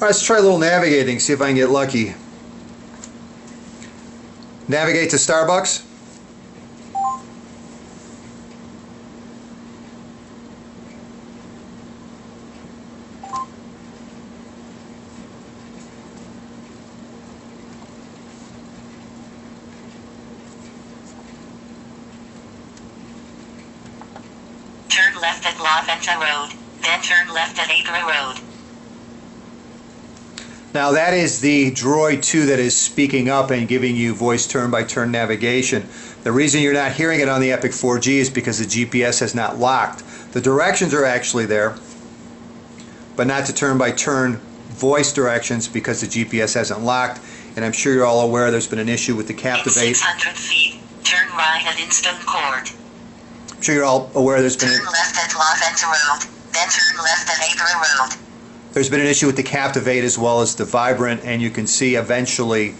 Alright, let's try a little navigating, see if I can get lucky. Navigate to Starbucks. Turn left at La Venta Road, then turn left at Agra Road. Now that is the Droid 2 that is speaking up and giving you voice turn-by-turn navigation. The reason you're not hearing it on the Epic 4G is because the GPS has not locked. The directions are actually there, but not to turn-by-turn voice directions because the GPS hasn't locked. And I'm sure you're all aware there's been an issue with the Captivate. In 600 feet, turn right at Instant Court. I'm sure you're all aware there's been Turn left at La Venta Road, then turn left at Agra Road. There's been an issue with the Captivate as well as the Vibrant, and you can see eventually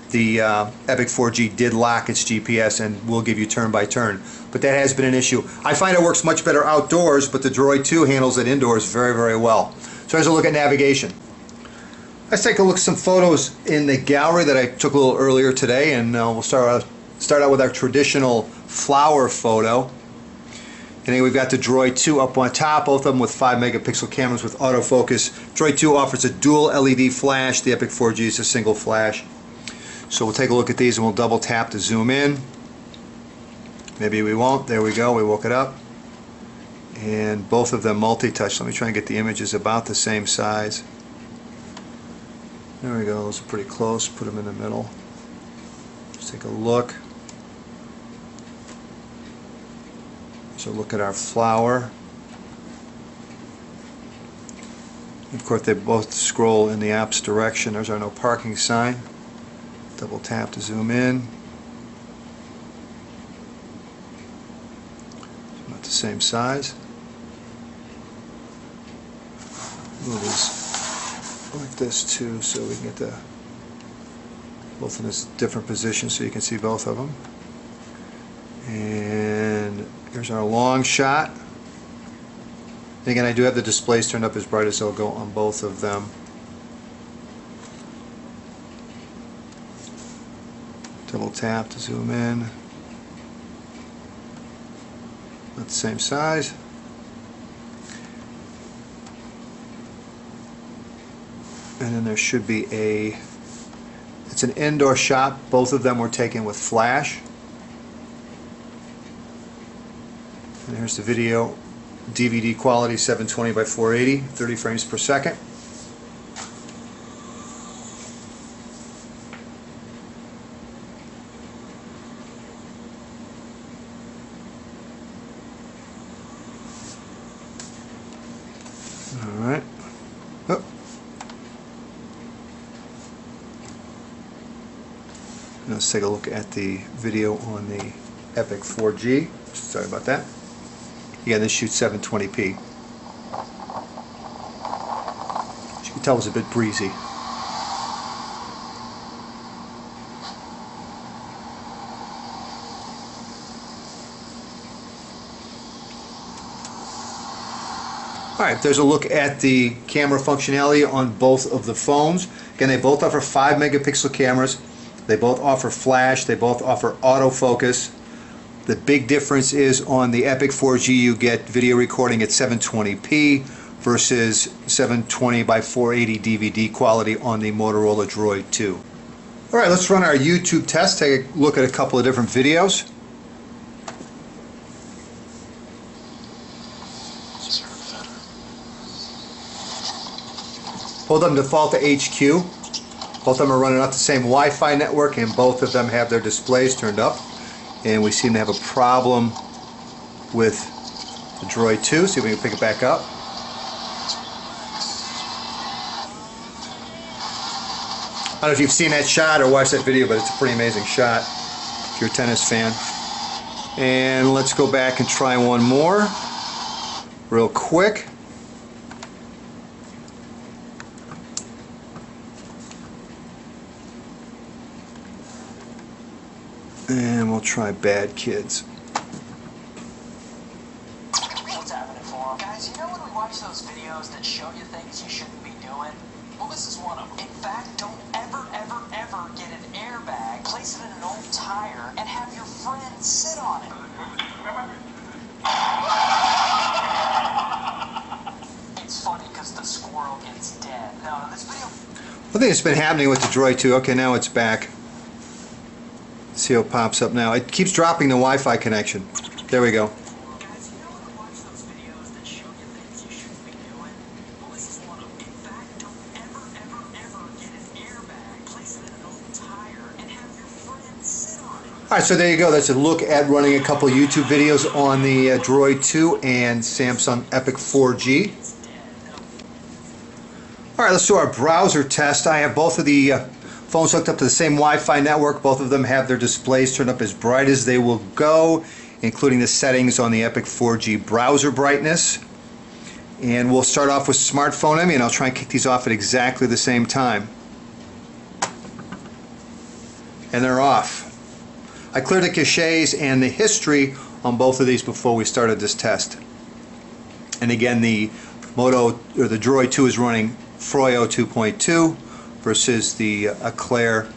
the Epic 4G did lock its GPS and will give you turn-by-turn. But that has been an issue. I find it works much better outdoors, but the Droid 2 handles it indoors very, very well. So here's a look at navigation. Let's take a look at some photos in the gallery that I took a little earlier today, and we'll start out with our traditional flower photo. And then we've got the Droid 2 up on top, both of them with 5 megapixel cameras with autofocus. Droid 2 offers a dual LED flash. The Epic 4G is a single flash. So we'll take a look at these and we'll double tap to zoom in. Maybe we won't. There we go. We woke it up. And both of them multi-touch. Let me try and get the images about the same size. There we go. Those are pretty close. Put them in the middle. Let's take a look. So look at our flower. Of course, they both scroll in the opposite direction. There's our no parking sign. Double tap to zoom in. It's not the same size. Move these like this too, so we can get the both in this different position, so you can see both of them. And here's our long shot. And again, I do have the displays turned up as bright as they'll go on both of them. Double tap to zoom in. Not the same size. And then there should be it's an indoor shot. Both of them were taken with flash. And here's the video, DVD quality, 720 by 480, 30 frames per second. All right. Oh. Let's take a look at the video on the Epic 4G. Sorry about that. Again, this shoots 720p. As you can tell, it's a bit breezy. Alright, there's a look at the camera functionality on both of the phones. Again, they both offer 5 megapixel cameras. They both offer flash. They both offer autofocus. The big difference is on the Epic 4G you get video recording at 720p versus 720 by 480 DVD quality on the Motorola Droid 2. Alright, let's run our YouTube test, take a look at a couple of different videos. Both of them default to HQ. Both of them are running off the same Wi-Fi network, and both of them have their displays turned up. And we seem to have a problem with the Droid 2. See if we can pick it back up. I don't know if you've seen that shot or watched that video, but it's a pretty amazing shot if you're a tennis fan. And let's go back and try one more real quick. And we'll try Bad Kids. What's happening for them? Guys, you know when we watch those videos that show you things you shouldn't be doing? Well, this is one of them. In fact, don't ever, ever, ever get an airbag, place it in an old tire, and have your friend sit on it. It's funny because the squirrel gets dead. Now, in this video... One thing that's been happening with the Droid 2, okay, now it's back. Let's see how it pops up now. It keeps dropping the Wi-Fi connection. There we go. Guys, you know when you watch those videos that show you things you shouldn't be doing? Well, this is one of them. In fact, don't ever, ever, ever get an airbag, place it in an old tire, and have your friend sit on it. Alright, so there you go. That's a look at running a couple YouTube videos on the Droid 2 and Samsung Epic 4G. Alright, let's do our browser test. I have both of the phones hooked up to the same Wi-Fi network. Both of them have their displays turned up as bright as they will go, including the settings on the Epic 4G browser brightness. And we'll start off with smartphone and I'll try and kick these off at exactly the same time. And they're off. I cleared the caches and the history on both of these before we started this test. And again, the Droid 2 is running Froyo 2.2 versus the Eclair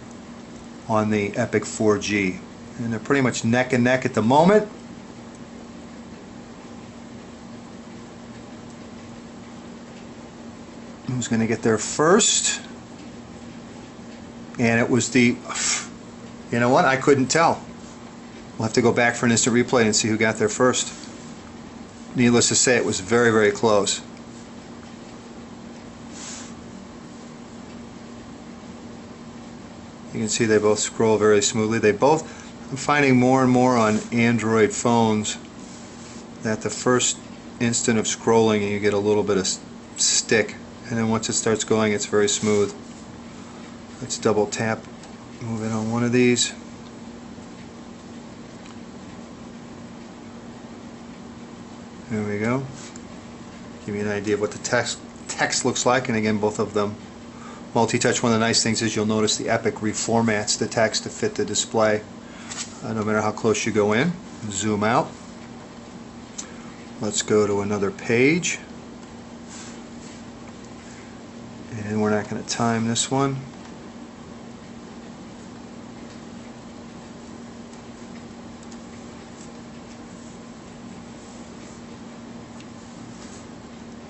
on the Epic 4G. And they're pretty much neck and neck at the moment. Who's going to get there first? And it was the... You know what? I couldn't tell. We'll have to go back for an instant replay and see who got there first. Needless to say, it was very, very close. You can see they both scroll very smoothly. I'm finding more and more on Android phones that the first instant of scrolling you get a little bit of stick, and then once it starts going it's very smooth. Let's double tap, move it on one of these. There we go. Give you an idea of what the text looks like, and again both of them multi-touch. One of the nice things is you'll notice the Epic reformats the text to fit the display, no matter how close you go in. Zoom out. Let's go to another page. And we're not going to time this one.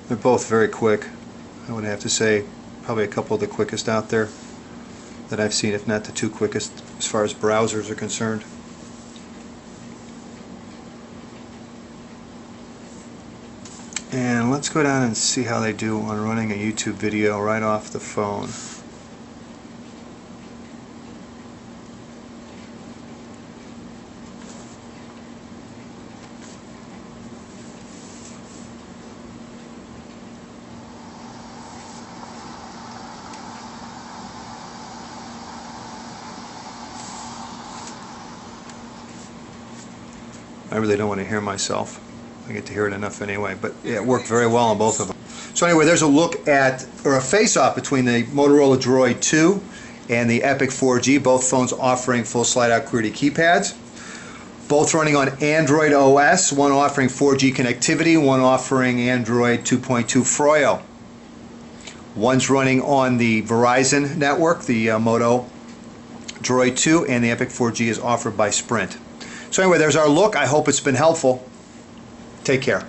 They're both very quick. I would have to say probably a couple of the quickest out there that I've seen, if not the two quickest as far as browsers are concerned. And let's go down and see how they do on running a YouTube video right off the phone. I really don't want to hear myself. I get to hear it enough anyway, but yeah, it worked very well on both of them. So anyway, there's a look at, or a face-off between the Motorola Droid 2 and the Epic 4G, both phones offering full slide-out QWERTY keypads. Both running on Android OS, one offering 4G connectivity, one offering Android 2.2 Froyo. One's running on the Verizon network, the Moto Droid 2, and the Epic 4G is offered by Sprint. So anyway, there's our look. I hope it's been helpful. Take care.